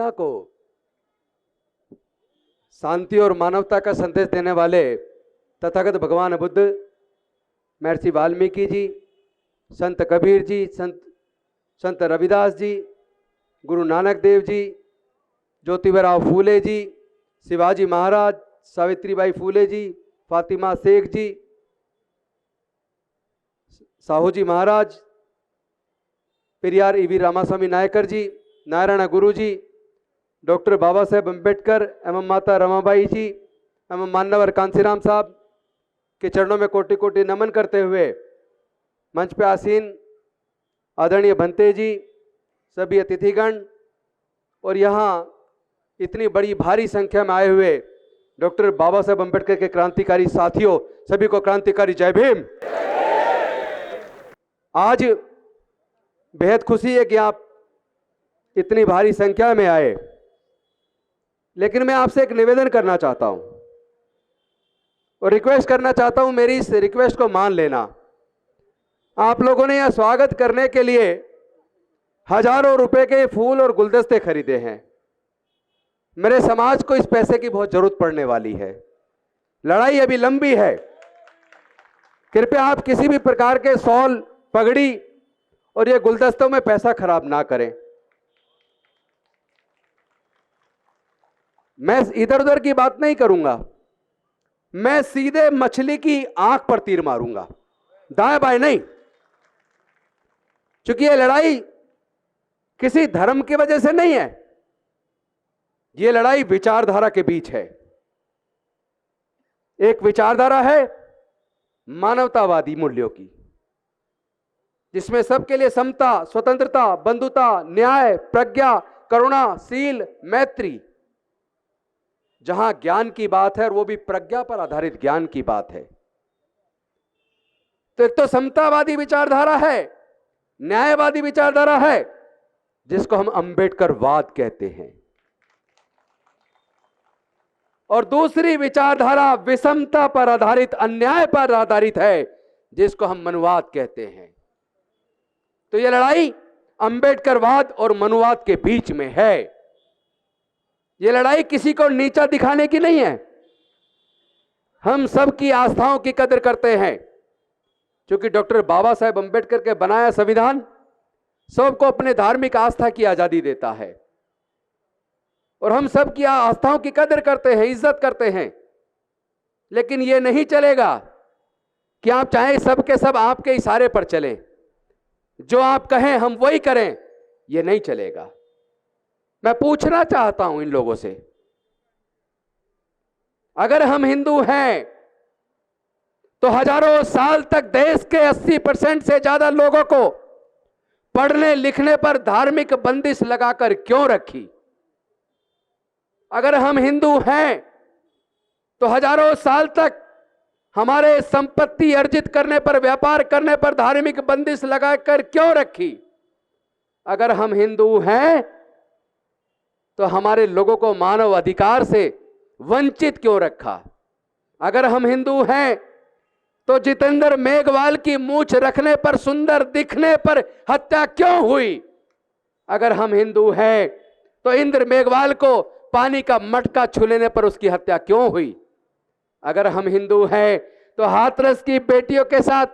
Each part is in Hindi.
दुनिया को शांति और मानवता का संदेश देने वाले तथागत भगवान बुद्ध, महर्षि वाल्मीकि जी, संत कबीर जी, संत रविदास जी, गुरु नानक देव जी, ज्योतिबा फूले जी, शिवाजी महाराज, सावित्रीबाई फूले जी, फातिमा शेख जी, साहू जी महाराज, पेरियार ईवी रामास्वामी नायकर जी, नारायण गुरु जी, डॉक्टर बाबा साहेब अम्बेडकर एवं माता रमाबाई जी एवं मान्यवर कांसीराम साहब के चरणों में कोटि कोटि नमन करते हुए मंच पे आसीन आदरणीय भंते जी, सभी अतिथिगण और यहाँ इतनी बड़ी भारी संख्या में आए हुए डॉक्टर बाबा साहेब अम्बेडकर के क्रांतिकारी साथियों, सभी को क्रांतिकारी जय भीम। आज बेहद खुशी है कि आप इतनी भारी संख्या में आए, लेकिन मैं आपसे एक निवेदन करना चाहता हूं और रिक्वेस्ट करना चाहता हूं, मेरी इस रिक्वेस्ट को मान लेना। आप लोगों ने यह स्वागत करने के लिए हजारों रुपए के फूल और गुलदस्ते खरीदे हैं। मेरे समाज को इस पैसे की बहुत जरूरत पड़ने वाली है। लड़ाई अभी लंबी है। कृपया आप किसी भी प्रकार के शॉल, पगड़ी और ये गुलदस्तों में पैसा खराब ना करें। मैं इधर उधर की बात नहीं करूंगा, मैं सीधे मछली की आंख पर तीर मारूंगा, दाएं बाएं नहीं। क्योंकि ये लड़ाई किसी धर्म की वजह से नहीं है, ये लड़ाई विचारधारा के बीच है। एक विचारधारा है मानवतावादी मूल्यों की, जिसमें सबके लिए समता, स्वतंत्रता, बंधुता, न्याय, प्रज्ञा, करुणा, शील, मैत्री, जहां ज्ञान की बात है और वो भी प्रज्ञा पर आधारित ज्ञान की बात है। तो एक तो समतावादी विचारधारा है, न्यायवादी विचारधारा है, जिसको हम अंबेडकरवाद कहते हैं, और दूसरी विचारधारा विषमता पर आधारित, अन्याय पर आधारित है, जिसको हम मनुवाद कहते हैं। तो यह लड़ाई अंबेडकरवाद और मनुवाद के बीच में है। यह लड़ाई किसी को नीचा दिखाने की नहीं है। हम सबकी आस्थाओं की कदर करते हैं, क्योंकि डॉक्टर बाबा साहेब अम्बेडकर के बनाया संविधान सबको अपने धार्मिक आस्था की आजादी देता है, और हम सबकी आस्थाओं की कदर करते हैं, इज्जत करते हैं। लेकिन यह नहीं चलेगा कि आप चाहे सबके सब आपके इशारे पर चलें, जो आप कहें हम वही करें, यह नहीं चलेगा। मैं पूछना चाहता हूं इन लोगों से, अगर हम हिंदू हैं तो हजारों साल तक देश के 80% से ज्यादा लोगों को पढ़ने लिखने पर धार्मिक बंदिश लगाकर क्यों रखी? अगर हम हिंदू हैं तो हजारों साल तक हमारे संपत्ति अर्जित करने पर, व्यापार करने पर धार्मिक बंदिश लगाकर क्यों रखी? अगर हम हिंदू हैं तो हमारे लोगों को मानव अधिकार से वंचित क्यों रखा? अगर हम हिंदू हैं तो जितेंद्र मेघवाल की मूंछ रखने पर, सुंदर दिखने पर हत्या क्यों हुई? अगर हम हिंदू हैं तो इंद्र मेघवाल को पानी का मटका छू लेने पर उसकी हत्या क्यों हुई? अगर हम हिंदू हैं तो हाथरस की बेटियों के साथ,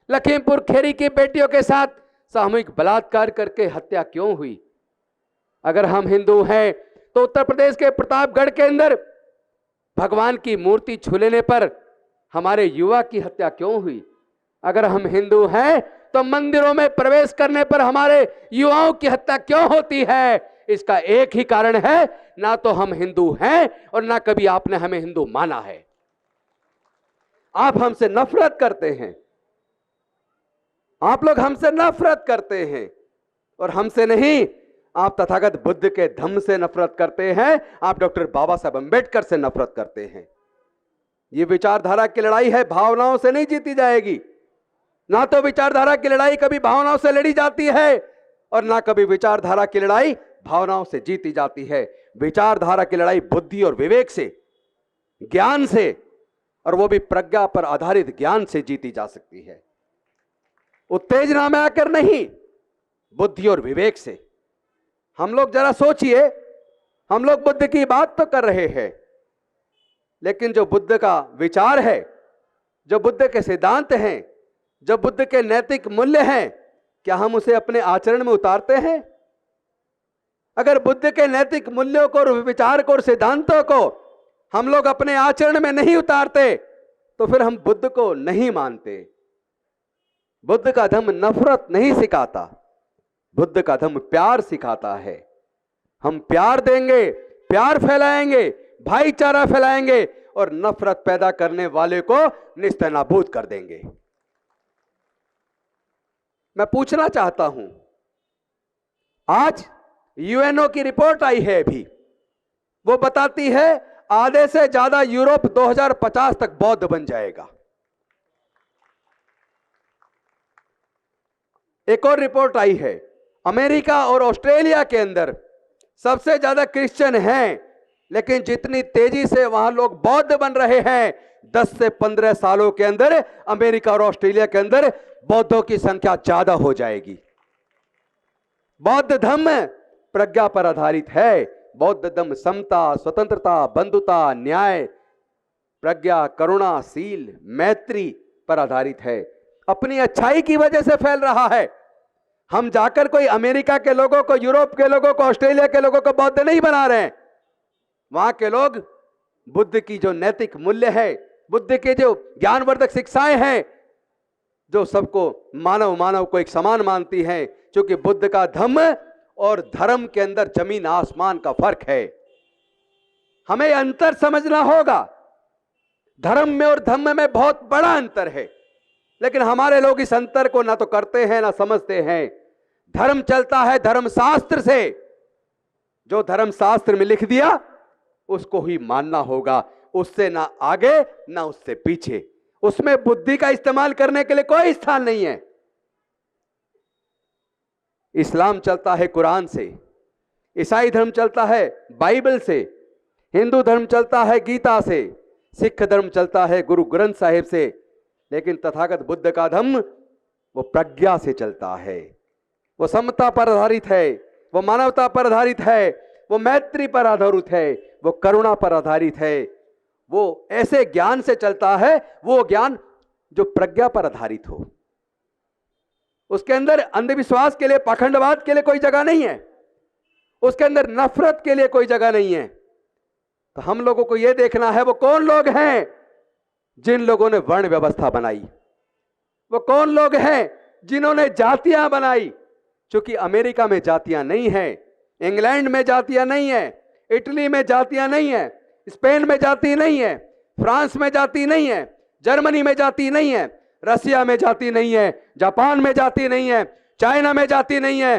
लखीमपुर खेरी की बेटियों के साथ सामूहिक बलात्कार करके हत्या क्यों हुई? अगर हम हिंदू हैं तो उत्तर प्रदेश के प्रतापगढ़ के अंदर भगवान की मूर्ति छू लेने पर हमारे युवा की हत्या क्यों हुई? अगर हम हिंदू हैं तो मंदिरों में प्रवेश करने पर हमारे युवाओं की हत्या क्यों होती है? इसका एक ही कारण है, ना तो हम हिंदू हैं और ना कभी आपने हमें हिंदू माना है। आप हमसे नफरत करते हैं, आप लोग हमसे नफरत करते हैं, और हमसे नहीं, आप तथागत बुद्ध के धम्म से नफरत करते हैं, आप डॉक्टर बाबा साहब अम्बेडकर से नफरत करते हैं। यह विचारधारा की लड़ाई है, भावनाओं से नहीं जीती जाएगी। ना तो विचारधारा की लड़ाई कभी भावनाओं से लड़ी जाती है, और ना कभी विचारधारा की लड़ाई भावनाओं से जीती जाती है। विचारधारा की लड़ाई बुद्धि और विवेक से, ज्ञान से, और वो भी प्रज्ञा पर आधारित ज्ञान से जीती जा सकती है। उत्तेजना में आकर नहीं, बुद्धि और विवेक से। हम लोग जरा सोचिए, हम लोग बुद्ध की बात तो कर रहे हैं, लेकिन जो बुद्ध का विचार है, जो बुद्ध के सिद्धांत हैं, जो बुद्ध के नैतिक मूल्य हैं, क्या हम उसे अपने आचरण में उतारते हैं? अगर बुद्ध के नैतिक मूल्यों को, विचार को और सिद्धांतों को हम लोग अपने आचरण में नहीं उतारते तो फिर हम बुद्ध को नहीं मानते। बुद्ध का धर्म नफरत नहीं सिखाता, बुद्ध का धर्म प्यार सिखाता है। हम प्यार देंगे, प्यार फैलाएंगे, भाईचारा फैलाएंगे और नफरत पैदा करने वाले को निस्तनाबूद कर देंगे। मैं पूछना चाहता हूं, आज यूएनओ की रिपोर्ट आई है अभी, वो बताती है आधे से ज्यादा यूरोप 2050 तक बौद्ध बन जाएगा। एक और रिपोर्ट आई है, अमेरिका और ऑस्ट्रेलिया के अंदर सबसे ज्यादा क्रिश्चियन हैं, लेकिन जितनी तेजी से वहां लोग बौद्ध बन रहे हैं, 10 से 15 सालों के अंदर अमेरिका और ऑस्ट्रेलिया के अंदर बौद्धों की संख्या ज्यादा हो जाएगी। बौद्ध धर्म प्रज्ञा पर आधारित है। बौद्ध धर्म समता, स्वतंत्रता, बंधुता, न्याय, प्रज्ञा, करुणा, शील, मैत्री पर आधारित है। अपनी अच्छाई की वजह से फैल रहा है। हम जाकर कोई अमेरिका के लोगों को, यूरोप के लोगों को, ऑस्ट्रेलिया के लोगों को बौद्ध नहीं बना रहे हैं। वहां के लोग बुद्ध की जो नैतिक मूल्य है, बुद्ध के जो ज्ञानवर्धक शिक्षाएं हैं, जो सबको मानव को एक समान मानती हैं, क्योंकि बुद्ध का धम्म और धर्म के अंदर जमीन आसमान का फर्क है। हमें अंतर समझना होगा। धर्म में और धम्म में बहुत बड़ा अंतर है, लेकिन हमारे लोग इस अंतर को ना तो करते हैं ना समझते हैं। धर्म चलता है धर्मशास्त्र से। जो धर्मशास्त्र में लिख दिया उसको ही मानना होगा, उससे ना आगे ना उससे पीछे। उसमें बुद्धि का इस्तेमाल करने के लिए कोई स्थान नहीं है। इस्लाम चलता है कुरान से, ईसाई धर्म चलता है बाइबल से, हिंदू धर्म चलता है गीता से, सिख धर्म चलता है गुरु ग्रंथ साहिब से, लेकिन तथागत बुद्ध का धर्म वो प्रज्ञा से चलता है। वो समता पर आधारित है, वो मानवता पर आधारित है, वो मैत्री पर आधारित है, वो करुणा पर आधारित है। वो ऐसे ज्ञान से चलता है, वो ज्ञान जो प्रज्ञा पर आधारित हो। उसके अंदर अंधविश्वास के लिए, पाखंडवाद के लिए कोई जगह नहीं है। उसके अंदर नफरत के लिए कोई जगह नहीं है। तो हम लोगों को यह देखना है वो कौन लोग हैं जिन लोगों ने वर्ण व्यवस्था बनाई, वो कौन लोग हैं जिन्होंने जातियां बनाई। क्योंकि अमेरिका में जातियां नहीं है, इंग्लैंड में जातियां नहीं है, इटली में जातियां नहीं है, स्पेन में जाति नहीं है, फ्रांस में जाति नहीं है, जर्मनी में जाति नहीं है, रसिया में जाति नहीं है, जापान में जाति नहीं है, चाइना में जाति नहीं है,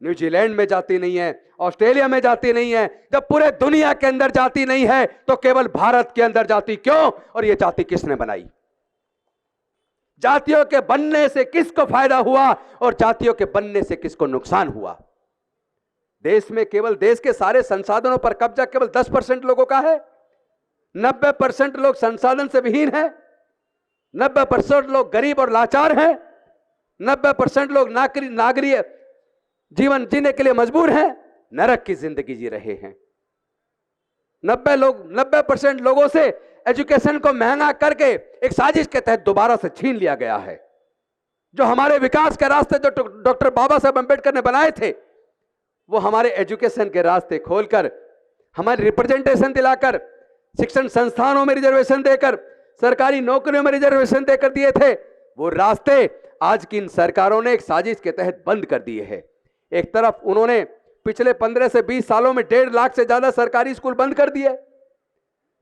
न्यूजीलैंड में जाति नहीं है, ऑस्ट्रेलिया में जाति नहीं है। जब पूरे दुनिया के अंदर जाति नहीं है तो केवल भारत के अंदर जाति क्यों? और ये जाति किसने बनाई? जातियों के बनने से किसको फायदा हुआ और जातियों के बनने से किसको नुकसान हुआ? देश में केवल देश के सारे संसाधनों पर कब्जा केवल 10% लोगों का है। 90% लोग संसाधन से विहीन हैं। 90% लोग गरीब और लाचार हैं। 90% लोग नागरिक जीवन जीने के लिए मजबूर हैं, नरक की जिंदगी जी रहे हैं। 90% लोगों से एजुकेशन को महंगा करके एक साजिश के तहत दोबारा से छीन लिया गया है। जो हमारे विकास के रास्ते जो डॉक्टर बाबा साहब अंबेडकर ने बनाए थे, वो हमारे एजुकेशन के रास्ते खोलकर, हमारी रिप्रेजेंटेशन दिलाकर, शिक्षण संस्थानों में रिजर्वेशन देकर, सरकारी नौकरियों में रिजर्वेशन देकर दिए थे, वो रास्ते आज की इन सरकारों ने एक साजिश के तहत बंद कर दिए हैं। एक तरफ उन्होंने पिछले 15 से 20 सालों में 1.5 लाख से ज्यादा सरकारी स्कूल बंद कर दिए,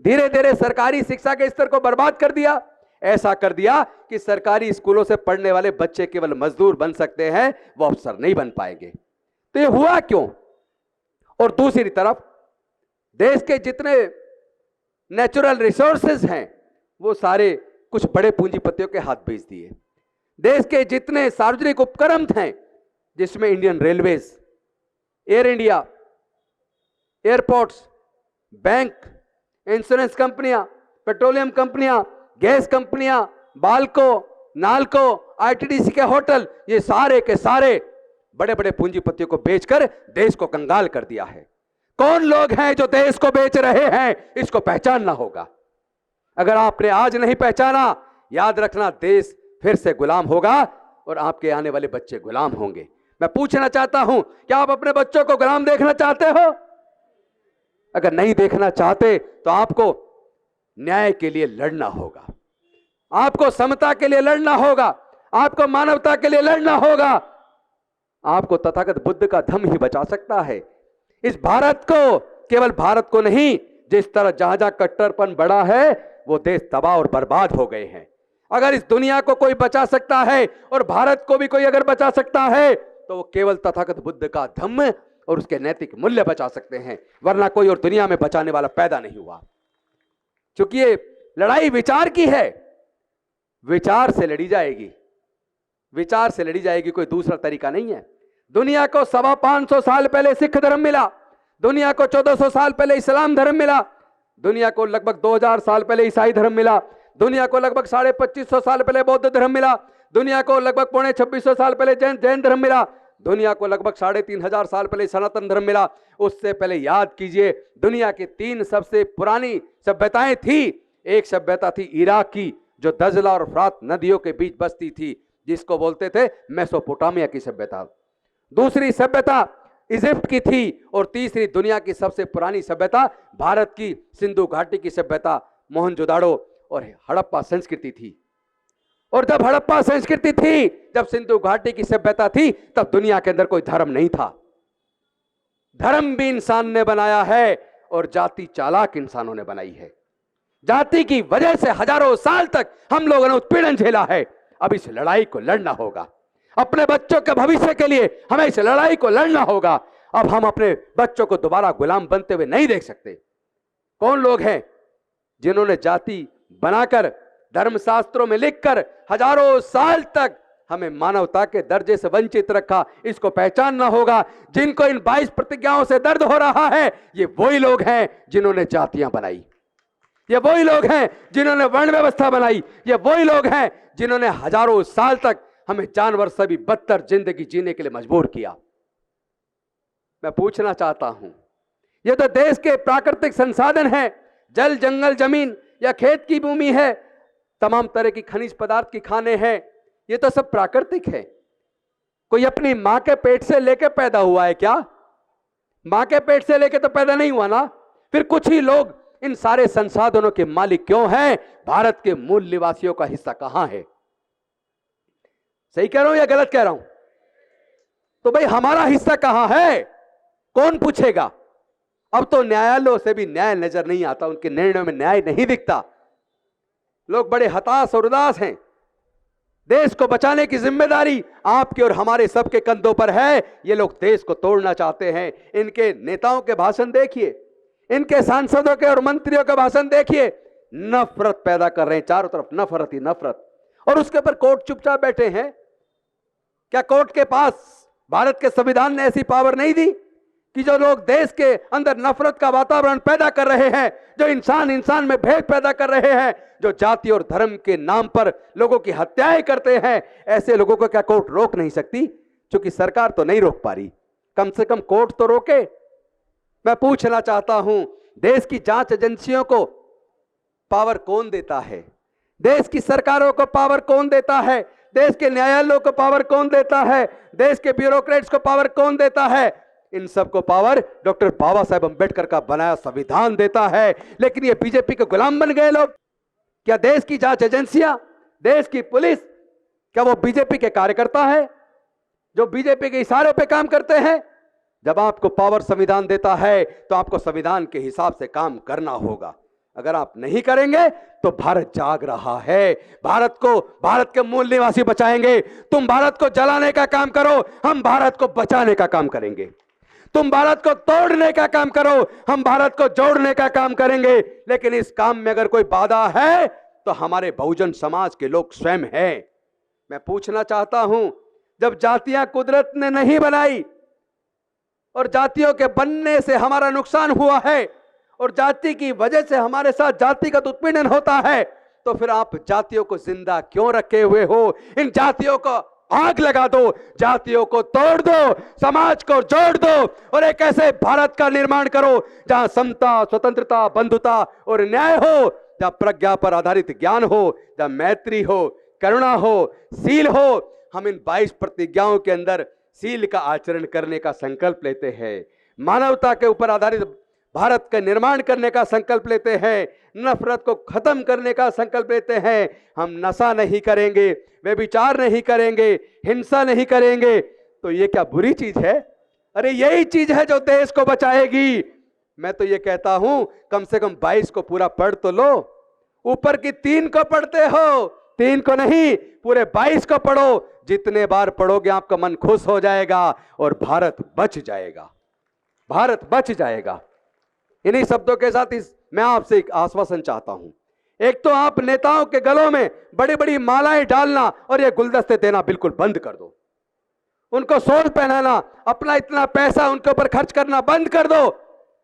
धीरे धीरे सरकारी शिक्षा के स्तर को बर्बाद कर दिया। ऐसा कर दिया कि सरकारी स्कूलों से पढ़ने वाले बच्चे केवल मजदूर बन सकते हैं, वो अफसर नहीं बन पाएंगे। तो ये हुआ क्यों? और दूसरी तरफ देश के जितने नेचुरल रिसोर्सेज हैं वो सारे कुछ बड़े पूंजीपतियों के हाथ भेज दिए। देश के जितने सार्वजनिक उपक्रम हैं, जिसमें Indian railways, air India, airports, bank, insurance कंपनियां, पेट्रोलियम कंपनियां, गैस कंपनियां, बाल्को, नाल्को, आईटीडीसी के होटल, ये सारे के सारे बड़े बड़े पूंजीपतियों को बेचकर देश को कंगाल कर दिया है। कौन लोग हैं जो देश को बेच रहे हैं, इसको पहचानना होगा। अगर आपने आज नहीं पहचाना, याद रखना देश फिर से गुलाम होगा और आपके आने वाले बच्चे गुलाम होंगे। मैं पूछना चाहता हूं, क्या आप अपने बच्चों को गुलाम देखना चाहते हो? अगर नहीं देखना चाहते तो आपको न्याय के लिए लड़ना होगा, आपको समता के लिए लड़ना होगा, आपको मानवता के लिए लड़ना होगा। आपको तथागत बुद्ध का धम्म ही बचा सकता है। इस भारत को, केवल भारत को नहीं, जिस तरह जहां जहां कट्टरपन बढ़ा है वो देश तबाह और बर्बाद हो गए हैं। अगर इस दुनिया को कोई बचा सकता है और भारत को भी कोई अगर बचा सकता है तो वो केवल तथागत बुद्ध का धम्म और उसके नैतिक मूल्य बचा सकते हैं, वरना कोई और दुनिया में बचाने वाला पैदा नहीं हुआ। क्योंकि ये लड़ाई विचार की है, विचार से लड़ी जाएगी, विचार से लड़ी जाएगी, कोई दूसरा तरीका नहीं है। दुनिया को 550 साल पहले सिख धर्म मिला, दुनिया को 1400 साल पहले इस्लाम धर्म मिला, दुनिया को लगभग 2000 साल पहले ईसाई धर्म मिला, दुनिया को लगभग 2550 साल पहले बौद्ध धर्म मिला, दुनिया को लगभग 2600 साल पहले जैन धर्म मिला, दुनिया को लगभग 3500 साल पहले सनातन धर्म मिला। उससे पहले याद कीजिए, दुनिया की 3 सबसे पुरानी सभ्यताएं थी। एक सभ्यता थी इराक की, जो दजला और फ्रात नदियों के बीच बसती थी, जिसको बोलते थे मेसोपोटामिया की सभ्यता। दूसरी सभ्यता इजिप्ट की थी और तीसरी दुनिया की सबसे पुरानी सभ्यता भारत की सिंधु घाटी की सभ्यता मोहनजोदाड़ो और हड़प्पा संस्कृति थी। और जब हड़प्पा संस्कृति थी, जब सिंधु घाटी की सभ्यता थी, तब दुनिया के अंदर कोई धर्म नहीं था। धर्म भी इंसान ने बनाया है और जाति चालाक इंसानों ने बनाई है। जाति की वजह से हजारों साल तक हम लोगों ने उत्पीड़न झेला है। अब इस लड़ाई को लड़ना होगा, अपने बच्चों के भविष्य के लिए हमें इस लड़ाई को लड़ना होगा। अब हम अपने बच्चों को दोबारा गुलाम बनते हुए नहीं देख सकते। कौन लोग हैं जिन्होंने जाति बनाकर, धर्मशास्त्रों में लिखकर हजारों साल तक हमें मानवता के दर्जे से वंचित रखा, इसको पहचानना होगा। जिनको इन 22 प्रतिज्ञाओं से दर्द हो रहा है, ये वही लोग हैं जिन्होंने जातियां बनाई, ये वही लोग हैं जिन्होंने वर्ण व्यवस्था बनाई, ये वही लोग हैं जिन्होंने हजारों साल तक हमें जानवर से भी बदतर जिंदगी जीने के लिए मजबूर किया। मैं पूछना चाहता हूं, ये तो देश के प्राकृतिक संसाधन हैं, जल, जंगल, जमीन या खेत की भूमि है, तमाम तरह की खनिज पदार्थ की खाने हैं, ये तो सब प्राकृतिक है। कोई अपनी मां के पेट से लेके पैदा हुआ है क्या? मां के पेट से लेके तो पैदा नहीं हुआ ना। फिर कुछ ही लोग इन सारे संसाधनों के मालिक क्यों हैं? भारत के मूल निवासियों का हिस्सा कहां है? सही कह रहा हूं या गलत कह रहा हूं? तो भाई हमारा हिस्सा कहां है? कौन पूछेगा? अब तो न्यायालयों से भी न्याय नजर नहीं आता, उनके निर्णयों में न्याय नहीं दिखता। लोग बड़े हताश और उदास हैं। देश को बचाने की जिम्मेदारी आपके और हमारे सबके कंधों पर है। ये लोग देश को तोड़ना चाहते हैं। इनके नेताओं के भाषण देखिए, इनके सांसदों के और मंत्रियों के भाषण देखिए, नफरत पैदा कर रहे हैं, चारों तरफ नफरत ही नफरत। और उसके ऊपर कोर्ट चुपचाप बैठे हैं। क्या कोर्ट के पास भारत के संविधान ने ऐसी पावर नहीं दी कि जो लोग देश के अंदर नफरत का वातावरण पैदा कर रहे हैं, जो इंसान इंसान में भेद पैदा कर रहे हैं, जो जाति और धर्म के नाम पर लोगों की हत्याएं करते हैं, ऐसे लोगों को क्या कोर्ट रोक नहीं सकती? क्योंकि सरकार तो नहीं रोक पा रही, कम से कम कोर्ट तो रोके। मैं पूछना चाहता हूं, देश की जांच एजेंसियों को पावर कौन देता है? देश की सरकारों को पावर कौन देता है? देश के न्यायालयों को पावर कौन देता है? देश के ब्यूरोक्रेट्स को पावर कौन देता है? इन सबको पावर डॉक्टर बाबा साहेब अंबेडकर का बनाया संविधान देता है। लेकिन ये बीजेपी के गुलाम बन गए लोग। क्या देश की जांच एजेंसियां, देश की पुलिस, क्या वो बीजेपी के कार्यकर्ता है जो बीजेपी के इशारों पे काम करते हैं? जब आपको पावर संविधान देता है तो आपको संविधान के हिसाब से काम करना होगा। अगर आप नहीं करेंगे तो भारत जाग रहा है। भारत को, भारत के मूल निवासी बचाएंगे। तुम भारत को जलाने का काम करो, हम भारत को बचाने का काम करेंगे। तुम भारत को तोड़ने का काम करो, हम भारत को जोड़ने का काम करेंगे। लेकिन इस काम में अगर कोई बाधा है तो हमारे बहुजन समाज के लोग स्वयं हैं। मैं पूछना चाहता हूं, जब जातियां कुदरत ने नहीं बनाई और जातियों के बनने से हमारा नुकसान हुआ है और जाति की वजह से हमारे साथ जातिगत उत्पीड़न होता है, तो फिर आप जातियों को जिंदा क्यों रखे हुए हो? इन जातियों को आग लगा दो, जातियों को तोड़ दो, समाज को जोड़ दो और एक ऐसे भारत का निर्माण करो जहां समता, स्वतंत्रता, बंधुता और न्याय हो, जहां प्रज्ञा पर आधारित ज्ञान हो, जहां मैत्री हो, करुणा हो, सील हो। हम इन 22 प्रतिज्ञाओं के अंदर सील का आचरण करने का संकल्प लेते हैं, मानवता के ऊपर आधारित भारत का निर्माण करने का संकल्प लेते हैं, नफरत को खत्म करने का संकल्प लेते हैं। हम नशा नहीं करेंगे, व्यभिचार नहीं करेंगे, हिंसा नहीं करेंगे। तो ये क्या बुरी चीज है? अरे यही चीज है जो देश को बचाएगी। मैं तो ये कहता हूं कम से कम 22 को पूरा पढ़ तो लो। ऊपर की 3 को पढ़ते हो, 3 को नहीं, पूरे 22 को पढ़ो। जितने बार पढ़ोगे आपका मन खुश हो जाएगा और भारत बच जाएगा, भारत बच जाएगा। इन्हीं शब्दों के साथ मैं आपसे एक आश्वासन चाहता हूं। एक तो आप नेताओं के गलों में बड़ी बड़ी मालाएं डालना और ये गुलदस्ते देना बिल्कुल बंद कर दो। उनको शॉल पहनाना, अपना इतना पैसा उनके ऊपर खर्च करना बंद कर दो।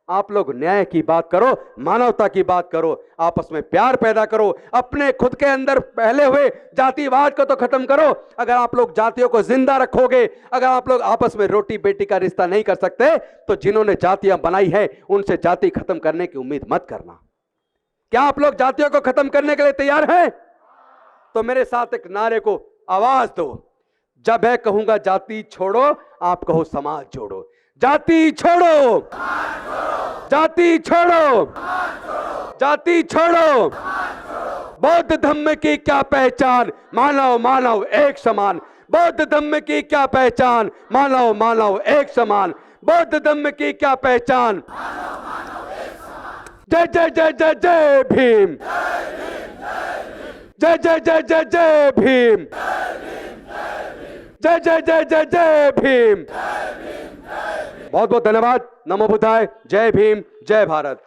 आप लोग न्याय की बात करो, मानवता की बात करो, आपस में प्यार पैदा करो, अपने खुद के अंदर पहले हुए जातिवाद को तो खत्म करो। अगर आप लोग जातियों को जिंदा रखोगे, अगर आप लोग आपस में रोटी बेटी का रिश्ता नहीं कर सकते, तो जिन्होंने जातियां बनाई है उनसे जाति खत्म करने की उम्मीद मत करना। क्या आप लोग जातियों को खत्म करने के लिए तैयार हैं? तो मेरे साथ एक नारे को आवाज दो। जब मैं कहूंगा जाति छोड़ो, आप कहो समाज जोड़ो। जाति छोड़ो, जाति छोड़ो, जाति छोड़ो। बौद्ध धर्म की क्या पहचान, मानव मानव एक समान। बौद्ध धर्म की क्या पहचान, मानव मानव एक समान। बौद्ध धर्म की क्या पहचान। जय जय जय जय जय भीम, जय जय जय जय जय भीम, जय जय जय जय जय भीम। बहुत बहुत धन्यवाद। नमो बुद्धाय। जय भीम, जय भारत।